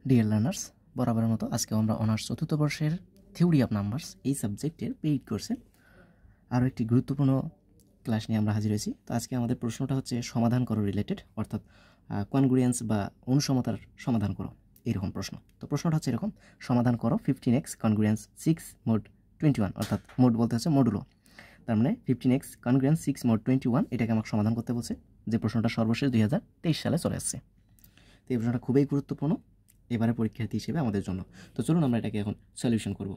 Dear learners, বরাবরের মতো আজকে আমরা অনার্স চতুর্থ বর্ষের থিওরি অফ নাম্বারস এই সাবজেক্টের পেইড কোর্সে আরও একটি গুরুত্বপূর্ণ ক্লাস নিয়ে আমরা হাজির হয়েছি। তো আজকে আমাদের প্রশ্নটা হচ্ছে সমাধান করো রিলেটেড, অর্থাৎ কনগ্রুয়েন্স বা অনুসমতার সমাধান করো এইরকম প্রশ্ন। তো প্রশ্নটা হচ্ছে এরকম, সমাধান করো 15x কনগ্রুয়েন্স 6 মোড 21, অর্থাৎ মোড বলতে হচ্ছে মডুলো, তার মানে 15x কনগ্রুয়েন্স 6 মোড 21 এটাকে আমাকে সমাধান করতে বলছে, যে প্রশ্নটা সর্বশেষ 2023 সালে চলে আসছে। তো এই প্রশ্নটা খুবই গুরুত্বপূর্ণ এবারে পরীক্ষার্থী হিসেবে আমাদের জন্য। তো চলুন আমরা এটাকে এখন সলিউশন করব।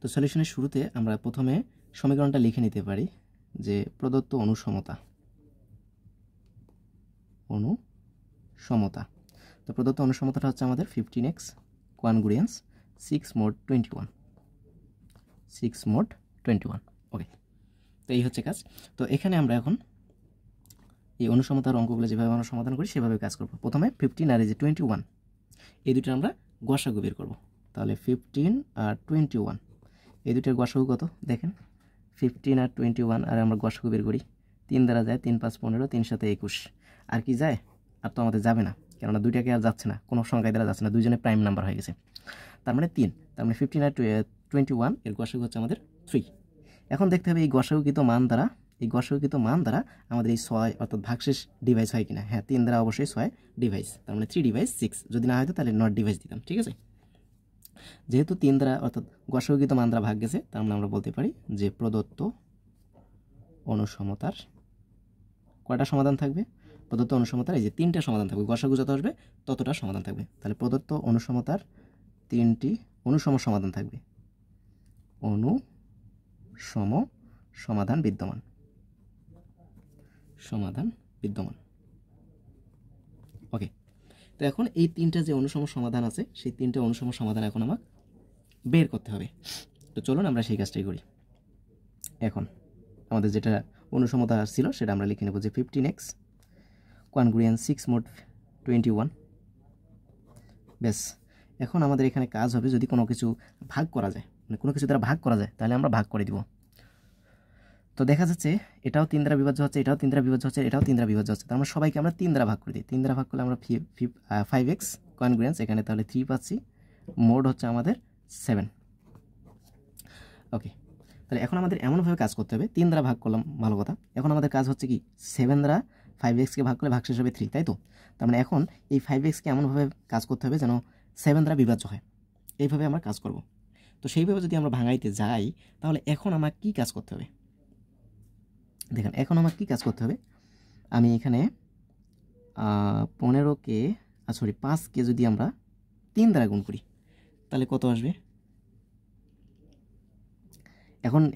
তো সলিউশনের শুরুতে আমরা প্রথমে সমীকরণটা লিখে নিতে পারি যে প্রদত্ত অনুসমতা। তো প্রদত্ত অনুসমতাটা হচ্ছে আমাদের 15x কনগ্রুয়েন্স 6 মোড 21। ওকে, তো এই হচ্ছে কাজ। তো এখানে আমরা এখন এই অনুসমতার অঙ্কগুলো যেভাবে আমরা সমাধান করি সেভাবে কাজ করব। প্রথমে 15 আর এই যে 21 এই দুটো আমরা গসাগু বের করব। তাহলে 15 আর 21 এই দুটোর গসাগু কত দেখেন, 15 আর 21 আর আমরা গসাগু বের করি। 3 দ্বারা যায় 3 5 15, 3 7 21, আর কি যায়? আর তো আমাদের যাবে না, কেননা দুইটাকে আর যাচ্ছে না, কোনো সংখ্যায় দ্বারা যাচ্ছে না, দুইজনে প্রাইম নাম্বার হয়ে গেছে। তার মানে 3, তার মানে 15 আর 21 এর গসাগু হচ্ছে আমাদের 3। এখন দেখতে হবে এই গসাগুকৃত মান দ্বারা আমাদের এই 6 অর্থাৎ ভাগশেষ ডিভাইস হয় কিনা। হ্যাঁ, 3 দ্বারা অবশ্যই 6 ডিভাইস, তার মানে 3 ডিভাইস 6। যদি না হয়তো তাহলে নট ডিভাইস দিতাম, ঠিক আছে। যেহেতু 3 দ্বারা অর্থাৎ গসাগুকৃত মান দ্বারা ভাগ গেছে, তার মানে আমরা বলতে পারি যে প্রদত্ত অনুসমতার কয়টা সমাধান থাকবে? প্রদত্ত অনুসমতার এই যে 3টা সমাধান থাকবে, গসাগু যত আসবে ততটা সমাধান থাকবে। তাহলে প্রদত্ত অনুসমতার 3টি অনুসম সমাধান থাকবে, অনুসম সমাধান বিদ্যমান। ওকে, তো এখন এই 3টা যে অনুসম সমাধান আছে সেই 3টে অনুসম সমাধান এখন আমাকে বের করতে হবে। তো চলুন আমরা সেই কাজটাই করি। এখন আমাদের যেটা অনুসমতা ছিল সেটা আমরা লিখে নেব যে 15x কনগ্রুয়েন্স 6 মোড 21। বেশ, এখন আমাদের এখানে কাজ হবে যদি কোনো কিছু ভাগ করা যায়, মানে কোনো কিছু দ্বারা ভাগ করা যায় তাহলে আমরা ভাগ করে দিব। তো দেখা যাচ্ছে এটাও 3 দ্বারা বিভাজ্য হচ্ছে, এটাও 3 দ্বারা বিভাজ্য হচ্ছে, এটাও 3 দ্বারা বিভাজ্য হচ্ছে, তার মানে সবাইকে আমরা 3 দ্বারা ভাগ করে দিই। 3 দ্বারা ভাগ করলে আমরা 5x কনগ্রুয়েন্স এখানে তাহলে 3 পাচ্ছি, মোড হচ্ছে আমাদের 7। ওকে, তাহলে এখন আমাদের এমনভাবে কাজ করতে হবে, 3 দ্বারা ভাগ করলাম ভালো কথা, এখন আমাদের কাজ হচ্ছে কি 7 দ্বারা 5xকে ভাগ করলে ভাগশেষ হবে 3, তাই তো। তার মানে এখন এই 5xকে এমনভাবে কাজ করতে হবে যেন 7 দ্বারা বিভাজ্য হয়, এইভাবে আমরা কাজ করব। তো সেইভাবে যদি আমরা ভাঙাইতে যাই তাহলে এখন আমার কি কাজ করতে হবে দেখেন, এখন আমার কি কাজ করতে হবে, আমি এখানে 5কে যদি আমরা 3 দ্বারা গুণ করি তাহলে কত আসবে?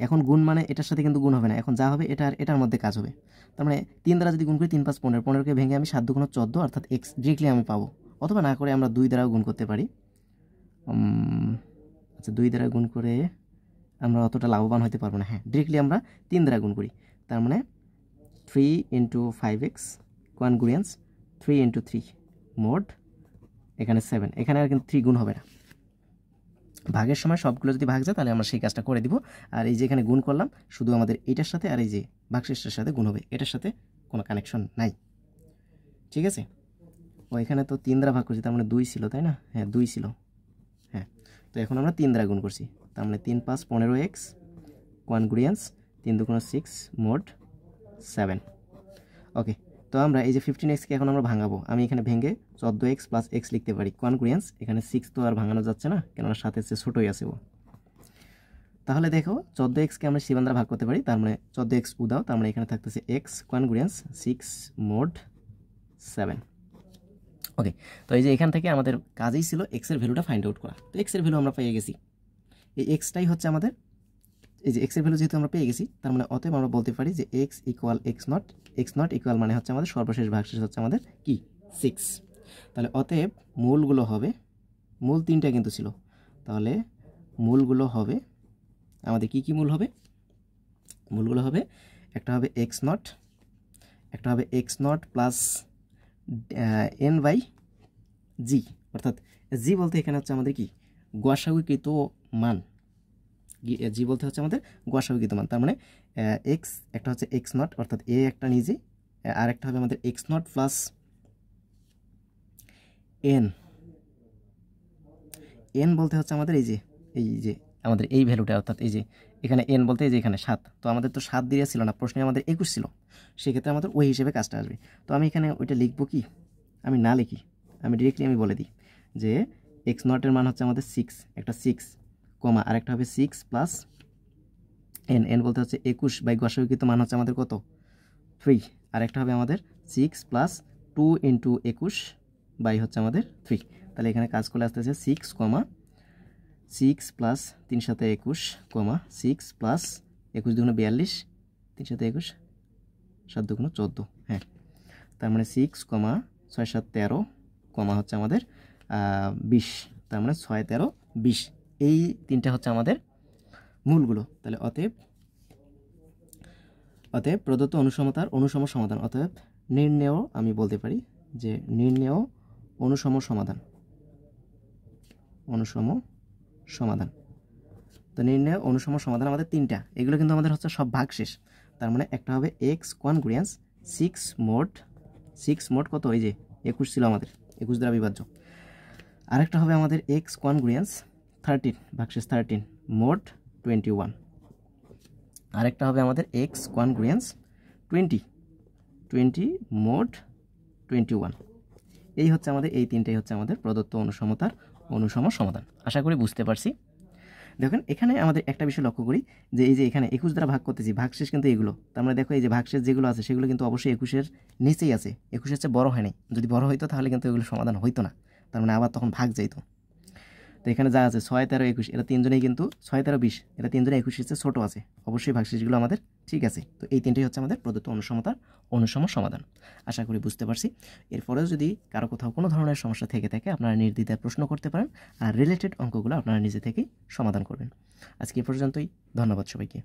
এখন গুণ মানে এটার সাথে কিন্তু গুণ হবে না, এখন যা হবে এটার মধ্যে কাজ হবে। তার মানে 3 দ্বারা যদি গুণ করি 3 5 15, 15কে ভেঙে আমি 7 2 14 অর্থাৎ x ডিরেক্টলি আমি পাবো, অথবা না করে আমরা 2 দ্বারাও গুণ করতে পারি। আচ্ছা, 2 দ্বারা গুণ করে আমরা অতটা লাভবান হতে পারবো না। হ্যাঁ, ডিরেক্টলি আমরা 3 দ্বারা গুণ করি, তার মানে 3 × 5x কনগ্রুয়েন্স 3 × 3 মোড এখানে 7, এখানে আর কিন্তু 3 গুণ হবে না। ভাগের সময় সবগুলো যদি ভাগ যায় তাহলে আমরা সেই কাজটা করে দিব। আর এই যে এখানে গুণ করলাম শুধু আমাদের এটার সাথে আর এই যে ভাগশেষের সাথে গুণ হবে, এটার সাথে কোনো কানেকশন নাই, ঠিক আছে। ও এখানে তো 3 দ্বারা ভাগ করছি, তার মানে 2 ছিল, তাই না? হ্যাঁ, 2 ছিল। হ্যাঁ, তো এখন আমরা 3 দ্বারা গুণ করছি, তার মানে 3 5 15x কনগ্রুয়েন্স 3 2 6 মোড 7। ওকে, তো আমরা এই যে 15xকে এখন আমরা ভাঙাবো, আমি এখানে ভেঙে 14x + x লিখতে পারি। কনগ্রুয়েন্স এখানে 6 তো আর ভাঙানো যাচ্ছে না, কেননা সাথে সে ছোটোই আছে ও। তাহলে দেখো 14xকে আমরা 7 দ্বারা ভাগ করতে পারি, তার মানে 14x উদাও, তার মানে এখানে থাকতেছে x কনগ্রুয়েন্স 6 মোড 7। ওকে, তো এই যে এখান থেকে আমাদের কাজই ছিল x এর ভ্যালুটা ফাইন্ড আউট করা। তো x এর ভ্যালু আমরা পেয়ে গেছি, এই xটাই হচ্ছে আমাদের, এই যে x এর ভ্যালু যেহেতু আমরা পেয়ে গেছি, তার মানে অতএব আমরা বলতে পারি যে x = x0 ইকুয়াল মানে হচ্ছে আমাদের সর্বশেষ ভাগশেষ হচ্ছে আমাদের কি 6। তাহলে অতএব মূলগুলো হবে, মূল 3টা কিন্তু ছিল, তাহলে মূলগুলো হবে আমাদের কি মূল হবে? মূলগুলো হবে একটা হবে x0, একটা হবে x0 প্লাস n/g, অর্থাৎ g বলতে এখানে হচ্ছে আমাদের কি গসাগুকৃত মান, জি বলতে হচ্ছে আমাদের গসাগুকৃত মান, তার মানে x একটা হচ্ছে x0 অর্থাৎ a একটা নিজে, আর একটা হবে আমাদের x0 প্লাস n এন বলতে হচ্ছে আমাদের এই যে আমাদের এই ভ্যালুটা, অর্থাৎ এই যে এখানে এন বলতে এই যে এখানে 7, তো আমাদের তো 7 দিয়ে ছিল না, প্রশ্নে আমাদের 21 ছিল, সেক্ষেত্রে আমাদের ওই হিসেবে কাজটা আসবে। তো আমি এখানে ওইটা লিখবো কি, আমি না লিখি, আমি ডিরেক্টলি আমি বলে দিই যে এক্স নটের মান হচ্ছে আমাদের 6, একটা 6 কমা আরেকটা হবে 6 প্লাস এন, এন বলতে হচ্ছে 21 বাই গসাগুকৃত মান হচ্ছে আমাদের কত 3, আরেকটা হবে আমাদের 6 প্লাস 2 ইন্টু 21 বাই হচ্ছে আমাদের 3। তাহলে এখানে কাজ করলে আসতেছে 6 কমা 6 প্লাস 3 সাথে 21 কমা 6 প্লাস 21 দুগুণ 42, 3 সাথে 21 7 দুগুণ 14, হ্যাঁ, তার মানে 6 কমা 6 7 13 কমা হচ্ছে আমাদের 20, তার মানে 6 13 20, এই তিনটা হচ্ছে আমাদের মূলগুলো। তাহলে অতএব প্রদত্ত অনুসমতার অনুসম সমাধান, অতএব নির্ণেয়, আমি বলতে পারি যে নির্ণেয় অনুসম সমাধান, তো নির্ণেয় অনুসম সমাধান আমাদের তিনটা, এগুলো কিন্তু আমাদের হচ্ছে সব ভাগশেষ। তার মানে একটা হবে এক্স কনগ্রুয়েন্স 6 মোট কত, এই যে 21 ছিল আমাদের, 21 দ্বারা বিভাজ্য। আরেকটা হবে আমাদের এক্স কনগ্রুয়েন্স 13 ভাগশেষ 13 মোট 21। আরেকটা হবে আমাদের এক্স কনগ্রুয়েন্স 20 মোট 21। এই হচ্ছে আমাদের, এই তিনটাই হচ্ছে আমাদের প্রদত্ত অনুসমতার অনুসম সমাধান। আশা করি বুঝতে পারছি। দেখেন এখানে আমাদের একটা বিষয় লক্ষ্য করি যে এই যে এখানে 21 দ্বারা ভাগ করতেছি, ভাগশেষ কিন্তু এগুলো, তার মানে দেখো এই যে ভাগশেষ যেগুলো আছে সেগুলো কিন্তু অবশ্যই 21-এর নিচেই আছে, 21-এর চেয়ে বড় হয় নাই, যদি বড় হইতো তাহলে কিন্তু এগুলো সমাধান হইতো না, তার মানে আবার তখন ভাগ যাইতো। তো এখানে যা আছে 6 13 21, এরা তিনজনেই কিন্তু 6 13 20, এরা তিনজনে 21-এর চেয়ে ছোটো আছে, অবশ্যই ভাগশেষগুলো আমাদের ঠিক আছে। তো এই তিনটাই হচ্ছে আমাদের প্রদত্ত অনুসমতার অনুসম সমাধান। আশা করি বুঝতে পারছি। এরপরেও যদি কারো কোথাও কোনো ধরনের সমস্যা থেকে থাকে আপনারা নির্দ্বিধায় প্রশ্ন করতে পারেন, আর রিলেটেড অঙ্কগুলো আপনারা নিজে থেকেই সমাধান করবেন। আজকে এ পর্যন্তই, ধন্যবাদ সবাইকে।